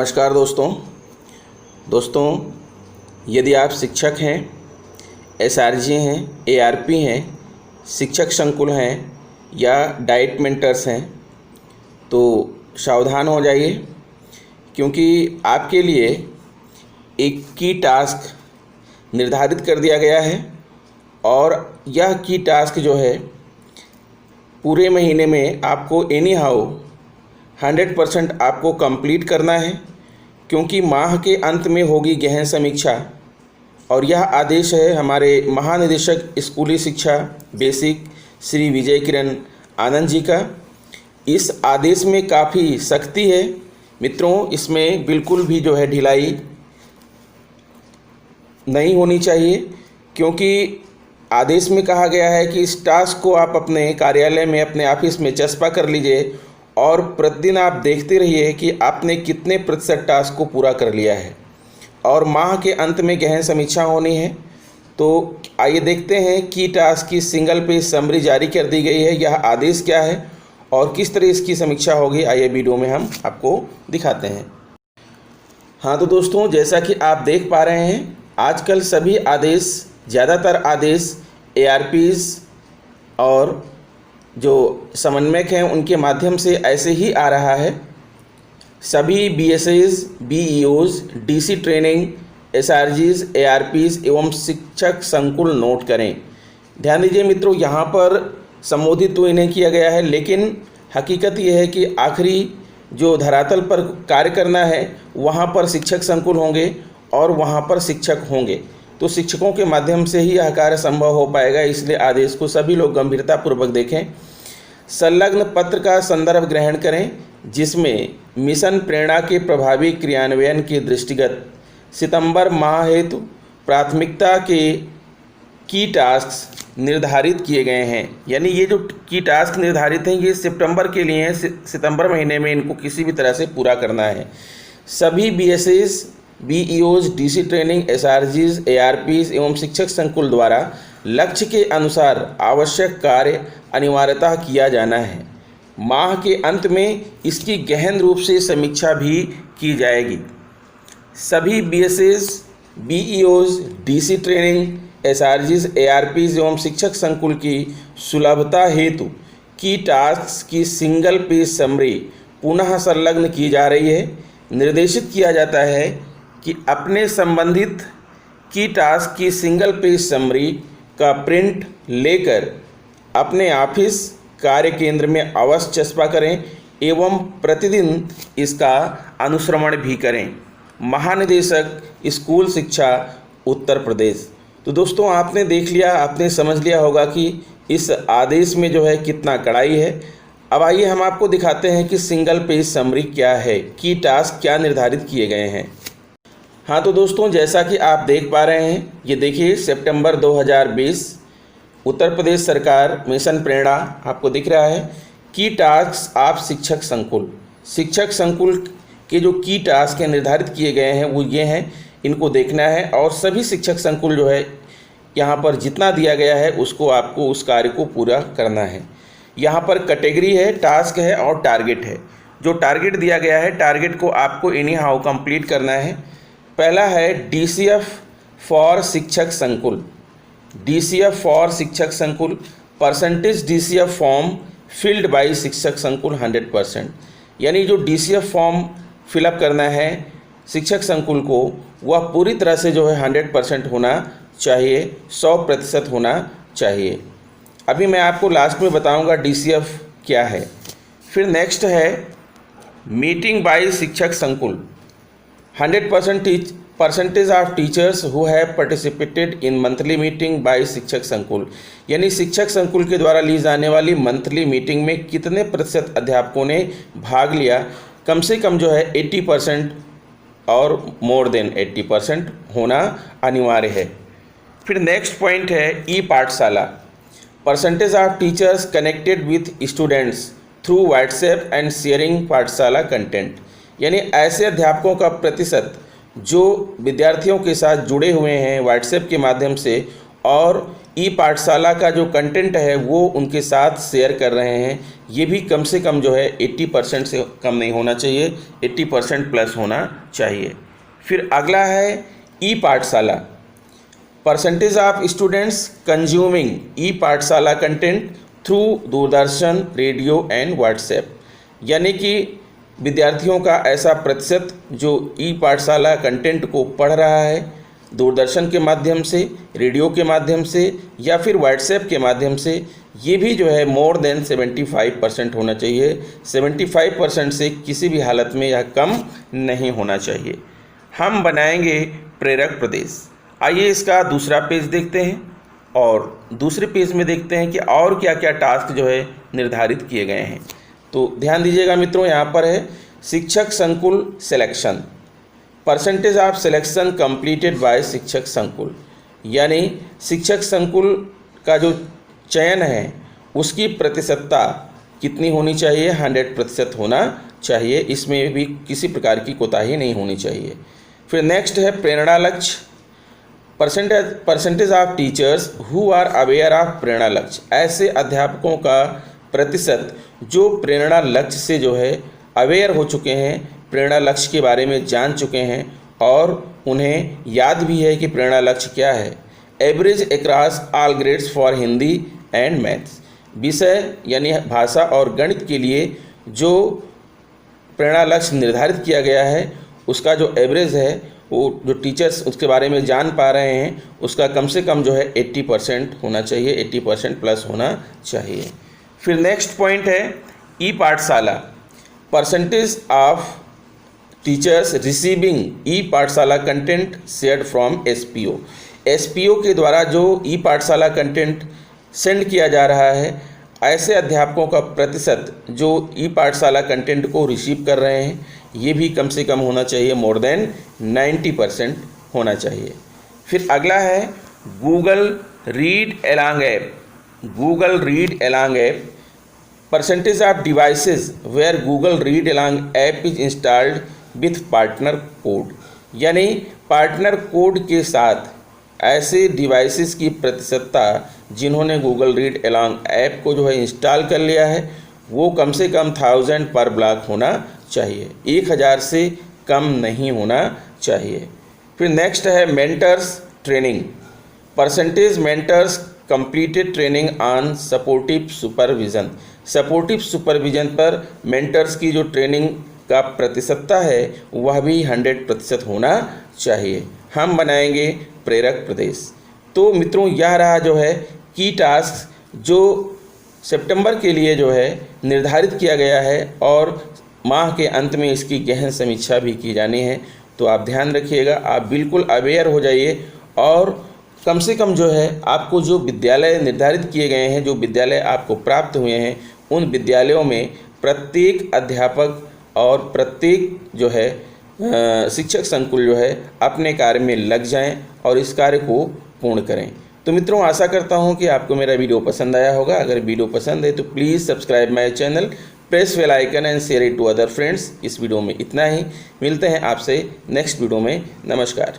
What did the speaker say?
नमस्कार दोस्तों, यदि आप शिक्षक हैं, एसआरजी हैं, एआरपी हैं, शिक्षक संकुल हैं या डाइट मेंटर्स हैं तो सावधान हो जाइए, क्योंकि आपके लिए एक की टास्क निर्धारित कर दिया गया है और यह की टास्क जो है पूरे महीने में आपको एनी हाउ 100% आपको कंप्लीट करना है, क्योंकि माह के अंत में होगी गहन समीक्षा। और यह आदेश है हमारे महानिदेशक स्कूली शिक्षा बेसिक श्री विजय किरण आनंद जी का। इस आदेश में काफ़ी सख्ती है मित्रों, इसमें बिल्कुल भी जो है ढिलाई नहीं होनी चाहिए, क्योंकि आदेश में कहा गया है कि इस टास्क को आप अपने कार्यालय में, अपने ऑफिस में चस्पा कर लीजिए और प्रतिदिन आप देखते रहिए कि आपने कितने प्रतिशत टास्क को पूरा कर लिया है। और माह के अंत में गहन समीक्षा होनी है। तो आइए देखते हैं की टास्क की सिंगल पेज समरी जारी कर दी गई है, यह आदेश क्या है और किस तरह इसकी समीक्षा होगी, आइए वीडियो में हम आपको दिखाते हैं। हाँ तो दोस्तों, जैसा कि आप देख पा रहे हैं, आजकल सभी आदेश, ज़्यादातर आदेश एआरपीज़ और जो समन्वयक हैं उनके माध्यम से ऐसे ही आ रहा है। सभी बीएसएस, बीईओज, डीसी ट्रेनिंग, एसआरजीज, एआरपीज़ एवं शिक्षक संकुल नोट करें। ध्यान दीजिए मित्रों, यहाँ पर संबोधित तो इन्हें किया गया है, लेकिन हकीकत यह है कि आखिरी जो धरातल पर कार्य करना है वहाँ पर शिक्षक संकुल होंगे और वहाँ पर शिक्षक होंगे। तो शिक्षकों के माध्यम से ही यह कार्य संभव हो पाएगा, इसलिए आदेश को सभी लोग गंभीरतापूर्वक देखें। संलग्न पत्र का संदर्भ ग्रहण करें, जिसमें मिशन प्रेरणा के प्रभावी क्रियान्वयन के दृष्टिगत सितंबर माह हेतु प्राथमिकता के की टास्क निर्धारित किए गए हैं। यानी ये जो की टास्क निर्धारित हैं ये सितंबर के लिए हैं, सितंबर महीने में इनको किसी भी तरह से पूरा करना है। सभी बीएसएस, बीईओज, डीसी ट्रेनिंग, एसआरजीज, एआरपीज एवं शिक्षक संकुल द्वारा लक्ष्य के अनुसार आवश्यक कार्य अनिवार्यतः किया जाना है। माह के अंत में इसकी गहन रूप से समीक्षा भी की जाएगी। सभी बीएसएस, बीईओज, डीसी ट्रेनिंग, एसआरजीज, एआरपीज एवं शिक्षक संकुल की सुलभता हेतु की टास्क की सिंगल पेज समरी पुनः संलग्न की जा रही है। निर्देशित किया जाता है कि अपने संबंधित की टास्क की सिंगल पेज समरी का प्रिंट लेकर अपने ऑफिस कार्य केंद्र में अवश्य चस्पा करें एवं प्रतिदिन इसका अनुश्रवण भी करें। महानिदेशक स्कूल शिक्षा उत्तर प्रदेश। तो दोस्तों, आपने देख लिया, आपने समझ लिया होगा कि इस आदेश में जो है कितना कड़ाई है। अब आइए हम आपको दिखाते हैं कि सिंगल पेज समरी क्या है, की टास्क क्या निर्धारित किए गए हैं। हाँ तो दोस्तों, जैसा कि आप देख पा रहे हैं, ये देखिए सितंबर 2020 उत्तर प्रदेश सरकार मिशन प्रेरणा आपको दिख रहा है। की टास्क आप शिक्षक संकुल के जो की टास्क हैं निर्धारित किए गए हैं वो ये हैं, इनको देखना है और सभी शिक्षक संकुल जो है यहाँ पर जितना दिया गया है उसको आपको उस कार्य को पूरा करना है। यहाँ पर कैटेगरी है, टास्क है और टारगेट है। जो टारगेट दिया गया है, टारगेट को आपको एनी हाउ कंप्लीट करना है। पहला है डीसीएफ फॉर शिक्षक संकुल। डीसीएफ फॉर शिक्षक संकुल, percentage DCF form filled by Shikshak Sankul 100%। यानी जो डीसीएफ फॉर्म फिलअप करना है शिक्षक संकुल को, वह पूरी तरह से जो है 100% होना चाहिए, 100% होना चाहिए। अभी मैं आपको लास्ट में बताऊंगा डीसीएफ क्या है। फिर नेक्स्ट है meeting by Shikshak Sankul. 100% of teachers who have participated in monthly meeting by Shikshak Sankul. यानी शिक्षक संकुल के द्वारा ली जाने वाली मंथली मीटिंग में कितने प्रतिशत अध्यापकों ने भाग लिया, कम से कम जो है 80% और मोर देन 80% होना अनिवार्य है। फिर नेक्स्ट पॉइंट है ई पाठशाला। Percentage of teachers connected with students through WhatsApp and sharing पाठशाला कंटेंट। यानी ऐसे अध्यापकों का प्रतिशत जो विद्यार्थियों के साथ जुड़े हुए हैं व्हाट्सएप के माध्यम से और ई पाठशाला का जो कंटेंट है वो उनके साथ शेयर कर रहे हैं। ये भी कम से कम जो है 80% से कम नहीं होना चाहिए, 80% प्लस होना चाहिए। फिर अगला है ई पाठशाला, परसेंटेज ऑफ स्टूडेंट्स कंज्यूमिंग ई पाठशाला content through Doordarshan, radio and WhatsApp, यानी कि विद्यार्थियों का ऐसा प्रतिशत जो ई पाठशाला कंटेंट को पढ़ रहा है दूरदर्शन के माध्यम से, रेडियो के माध्यम से या फिर व्हाट्सएप के माध्यम से, ये भी जो है मोर देन 75% होना चाहिए। 75% से किसी भी हालत में यह कम नहीं होना चाहिए। हम बनाएंगे प्रेरक प्रदेश। आइए इसका दूसरा पेज देखते हैं और दूसरे पेज में देखते हैं कि और क्या क्या टास्क जो है निर्धारित किए गए हैं। तो ध्यान दीजिएगा मित्रों, यहाँ पर है शिक्षक संकुल selection, percentage of selection completed by Shikshak Sankul, यानी शिक्षक संकुल का जो चयन है उसकी प्रतिशतता कितनी होनी चाहिए, 100% होना चाहिए। इसमें भी किसी प्रकार की कोताही नहीं होनी चाहिए। फिर नेक्स्ट है Prerna Lakshya, percentage of teachers who are aware of Prerna Lakshya, ऐसे अध्यापकों का प्रतिशत जो प्रेरणा लक्ष्य से जो है अवेयर हो चुके हैं, प्रेरणा लक्ष्य के बारे में जान चुके हैं और उन्हें याद भी है कि प्रेरणा लक्ष्य क्या है। Average across all grades for Hindi and maths, विषय यानी भाषा और गणित के लिए जो प्रेरणा लक्ष्य निर्धारित किया गया है उसका जो एवरेज है वो जो टीचर्स उसके बारे में जान पा रहे हैं उसका कम से कम जो है 80% होना चाहिए, 80% प्लस होना चाहिए। फिर नेक्स्ट पॉइंट है ई पाठशाला, परसेंटेज ऑफ टीचर्स रिसीविंग ई पाठशाला content shared from SPO, SPO के द्वारा जो ई पाठशाला कंटेंट सेंड किया जा रहा है ऐसे अध्यापकों का प्रतिशत जो ई पाठशाला कंटेंट को रिसीव कर रहे हैं ये भी कम से कम होना चाहिए, मोर देन 90% होना चाहिए। फिर अगला है Google Read Along app, Google Read Along app, percentage of devices where Google Read Along app is installed with partner code, यानी पार्टनर कोड के साथ ऐसे डिवाइसेस की प्रतिशतता जिन्होंने गूगल रीड एलॉन्ग ऐप को जो है इंस्टॉल कर लिया है वो कम से कम 1000 पर ब्लॉक होना चाहिए, 1000 से कम नहीं होना चाहिए। फिर नेक्स्ट है mentors training, percentage mentors completed training on supportive supervision, supportive supervision पर मेंटर्स की जो ट्रेनिंग का प्रतिशतता है वह भी 100% होना चाहिए। हम बनाएंगे प्रेरक प्रदेश। तो मित्रों यह रहा जो है की टास्क जो सितंबर के लिए जो है निर्धारित किया गया है और माह के अंत में इसकी गहन समीक्षा भी की जानी है। तो आप ध्यान रखिएगा, आप बिल्कुल अवेयर हो जाइए और कम से कम जो है आपको जो विद्यालय निर्धारित किए गए हैं, जो विद्यालय आपको प्राप्त हुए हैं उन विद्यालयों में प्रत्येक अध्यापक और प्रत्येक जो है शिक्षक संकुल जो है अपने कार्य में लग जाएं और इस कार्य को पूर्ण करें। तो मित्रों आशा करता हूं कि आपको मेरा वीडियो पसंद आया होगा। अगर वीडियो पसंद है तो please subscribe my channel, press bell icon and share it to other friends. इस वीडियो में इतना ही, मिलते हैं आपसे नेक्स्ट वीडियो में। नमस्कार।